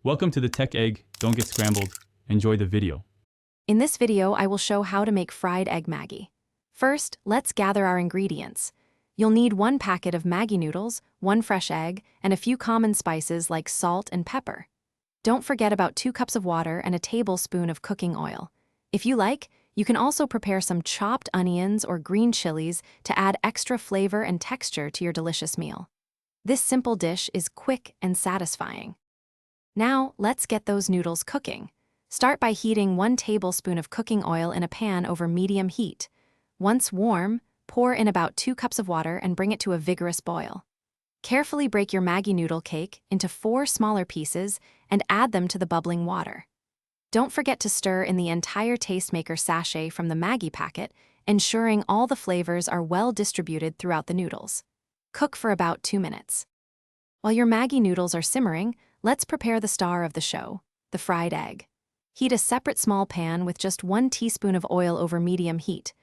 Welcome to the Tech Egg. Don't get scrambled. Enjoy the video. In this video, I will show how to make fried egg Maggi. First, let's gather our ingredients. You'll need 1 packet of Maggi noodles, 1 fresh egg, and a few common spices like salt and pepper. Don't forget about 2 cups of water and a tablespoon of cooking oil. If you like, you can also prepare some chopped onions or green chilies to add extra flavor and texture to your delicious meal. This simple dish is quick and satisfying. Now, let's get those noodles cooking. Start by heating 1 tablespoon of cooking oil in a pan over medium heat. Once warm, pour in about 2 cups of water and bring it to a vigorous boil. Carefully break your Maggi noodle cake into 4 smaller pieces and add them to the bubbling water. Don't forget to stir in the entire tastemaker sachet from the Maggi packet, ensuring all the flavors are well distributed throughout the noodles. Cook for about 2 minutes. While your Maggi noodles are simmering, let's prepare the star of the show, the fried egg. Heat a separate small pan with just 1 teaspoon of oil over medium heat.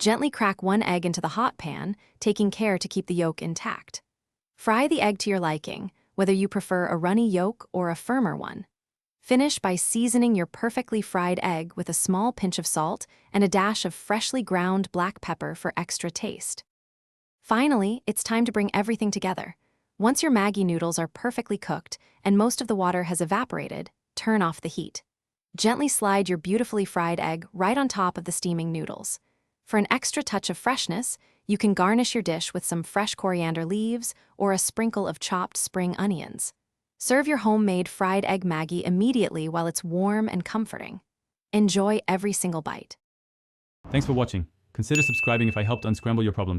Gently crack 1 egg into the hot pan, taking care to keep the yolk intact. Fry the egg to your liking, whether you prefer a runny yolk or a firmer one. Finish by seasoning your perfectly fried egg with a small pinch of salt and a dash of freshly ground black pepper for extra taste. Finally, it's time to bring everything together. Once your Maggi noodles are perfectly cooked and most of the water has evaporated, turn off the heat. Gently slide your beautifully fried egg right on top of the steaming noodles. For an extra touch of freshness, you can garnish your dish with some fresh coriander leaves or a sprinkle of chopped spring onions. Serve your homemade fried egg Maggi immediately while it's warm and comforting. Enjoy every single bite. Thanks for watching. Consider subscribing if I helped unscramble your problems.